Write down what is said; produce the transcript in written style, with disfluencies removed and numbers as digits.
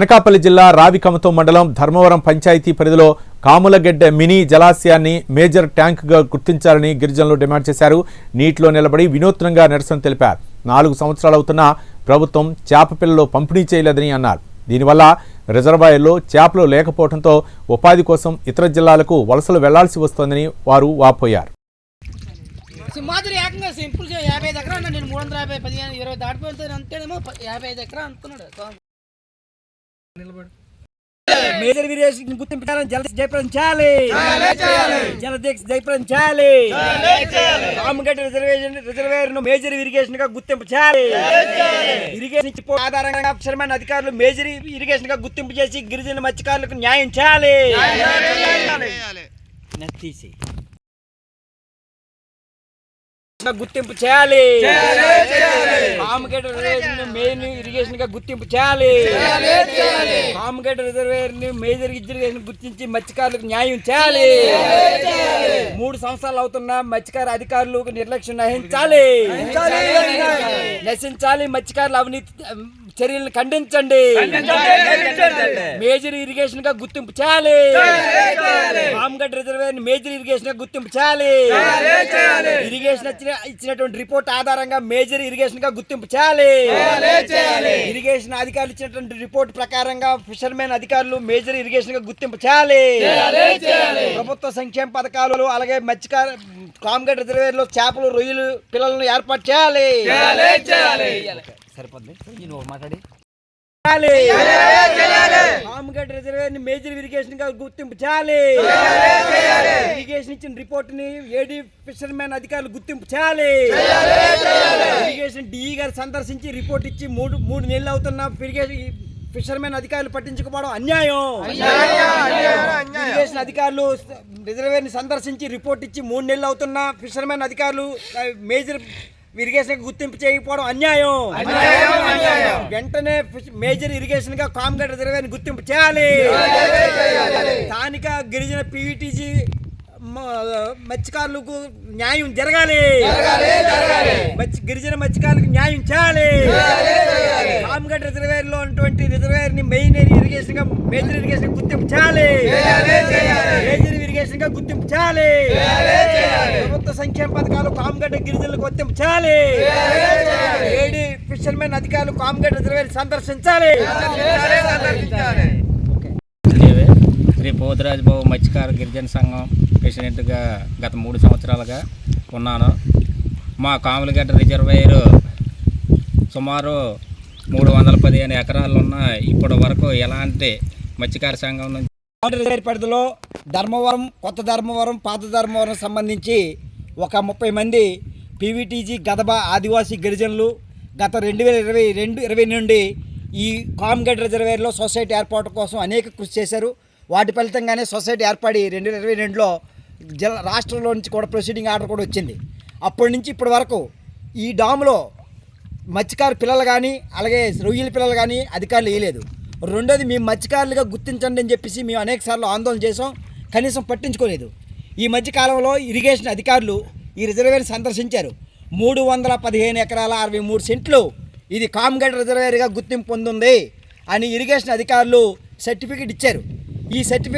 అనకాపల్లి జిల్లా రావికమతం మండలం ధర్మవరం పంచాయతీ పరిధిలో కాములగెడ్డ మినీ జలాశయాన్ని మేజర్ ట్యాంక్గా గుర్తించాలని గిరిజనులు డిమాండ్ చేశారు. నీటిలో నిలబడి వినూత్నంగా నిరసన తెలిపారు. 4 సంవత్సరాలవుతున్నా ప్రభుత్వం చేప పిల్లలు పంపిణీ చేయలేదని అన్నారు. దీనివల్ల రిజర్వాయర్లో చేపలు లేకపోవడంతో ఉపాధి కోసం ఇతర జిల్లాలకు వలసలు వెళ్లాల్సి వస్తోందని వారు వాపోయారు. సింహాద్రి ఏకంగా సింపుల్ 55 ఎకరాలు నేను 350 15 20 దాటిపోతే అంతేనేమో 55 ఎకరాలు అంటున్నాడు. మేజర్ వీరేషన్ గుర్తించాలని జయప్రదించాలి. కామగడ్డ రిజర్వేయర్ ను మేజర్ ఇరిగేషన్ గా గుర్తింపు చేయాలి. ఇరిగేషన్ ఆధారంగా అవసరమైన అధికారులు మేజర్ ఇరిగేషన్ గా గుర్తింపు చేసి గిరిజన మత్స్యకారులకు న్యాయం చేయాలి. గుర్తింపు చేయాలి. కామగడ్డ రిజర్వేయర్ మెయిన్ ఇరిగేషన్ గా గుర్తింపు చేయాలి. కామగడ్డ రిజర్వేయర్ ని మేజర్ ఇరిగేషన్ గుర్తించి మత్స్యకారులకు న్యాయం చేయాలి. 3 సంవత్సరాలు అవుతున్న మత్స్యకార అధికారులు నిర్లక్ష్యం నశించాలి. మత్స్యకారుల అవినీతి చర్యలను ఖండించండి. మేజర్ ఇరిగేషన్ గా గుర్తింపు చేయాలి. కామగడ్డ రిజర్వేయర్ మేజర్ ఇరిగేషన్ గా గుర్తింపు చేయాలి. ఇరిగేషన్ ఇచ్చినటువంటి రిపోర్ట్ ఆధారంగా మేజర్ ఇరిగేషన్ గా గుర్తింపు చేయాలి. ఇరిగేషన్ అధికారులు ఇచ్చినటువంటి రిపోర్ట్ ప్రకారంగా ఫిషర్మెన్ అధికారులు మేజర్ ఇరిగేషన్ గా గుర్తింపు చేయాలి. ప్రభుత్వ సంక్షేమ పథకాలు అలాగే మత్స్యకార కామగడ్డ రిజర్వేయర్ లో చేపలు రొయ్యలు పిల్లలను ఏర్పాటు చేయాలి. సరిపోద్ది మాట్లాడి కామగడ్డ రిజర్వేయర్ ని మేజర్ ఇరిగేషన్ గా గుర్తింపు చేయాలి. ఇరిగేషన్ ఇచ్చిన రిపోర్ట్ ని ఏడీ ఫిషర్మెన్ అధికారులు గుర్తింపు చేయాలి. ఇరిగేషన్ డిఈ గారు సందర్శించి రిపోర్ట్ ఇచ్చి మూడు నెలలు అవుతున్న ఫిషర్మెన్ అధికారులు పట్టించుకోవడం అన్యాయం. ఇరిగేషన్ అధికారులు రిజర్వేయర్ ని సందర్శించి రిపోర్ట్ ఇచ్చి 3 నెలలు అవుతున్న ఫిషర్మెన్ అధికారులు మేజర్ ఇరిగేషన్ గుర్తింపు చేయకపోవడం అన్యాయం. వెంటనే మేజర్ ఇరిగేషన్ గా కామగడ్డ రిజర్వేయర్ గుర్తింపు చేయాలి. స్థానిక గిరిజన పీవీటీజీ మత్స్యకారులకు న్యాయం జరగాలి. గిరిజన మత్స్యకారులకు న్యాయం చేయాలి. కామగడ్డ రిజర్వేయర్ లో ఉన్నటువంటి రిజర్వేయర్ ని మెయిన్ ఇరిగేషన్ గా మేజర్ ఇరిగేషన్ గుర్తింపు చేయాలి. మేజర్ ఇరిగేషన్ గా గుర్తింపు చేయాలి. ప్రభుత్వ సంక్షేమ పథకాలు కామగడ్డ గిరిజనులకు గుర్తింపు చేయాలి. ఏడీ ఫిషర్మెన్ అధికారులు కామగడ్డ రిజర్వేయర్ సందర్శించాలి. శ్రీ పోతురాజుబాబు మత్స్యకార గిరిజన సంఘం ప్రెసిడెంట్గా గత 3 సంవత్సరాలుగా ఉన్నాను. మా కాములగడ్డ రిజర్వాయర్ సుమారు 315 ఎకరాలు ఉన్న ఇప్పటి వరకు ఎలాంటి మత్స్యకార సంఘం నుంచి రిజర్వేయర్ పరిధిలో ధర్మవరం, కొత్త ధర్మవరం, పాత ధర్మవరం సంబంధించి ఒక 30 మంది పీవీటీజీ గదబ ఆదివాసీ గిరిజనులు గత 2020 నుండి ఈ కామగడ్డ రిజర్వేయర్లో సొసైటీ ఏర్పాటు కోసం అనేక కృషి చేశారు. వాటి ఫలితంగానే సొసైటీ ఏర్పడి 2022లో రాష్ట్రంలో నుంచి కూడా ప్రొసీడింగ్ ఆర్డర్ కూడా వచ్చింది. అప్పటి నుంచి ఇప్పటి వరకు ఈ డాములో మత్స్యకారు పిల్లలు కానీ అలాగే రొయ్యల పిల్లలు కానీ అధికారులు వేయలేదు. రెండోది మేము మత్స్యకారులుగా గుర్తించండి అని చెప్పేసి మేము అనేక సార్లు ఆందోళన చేసాం, కనీసం పట్టించుకోలేదు. ఈ మధ్యకాలంలో ఇరిగేషన్ అధికారులు ఈ రిజర్వేయర్ సందర్శించారు. 315 ఎకరాల 63 సెంట్లు ఇది కామగడ్డ రిజర్వేయర్గా గుర్తింపు పొందుంది అని ఇరిగేషన్ అధికారులు సర్టిఫికేట్ ఇచ్చారు. ఈ సర్టిఫికేట్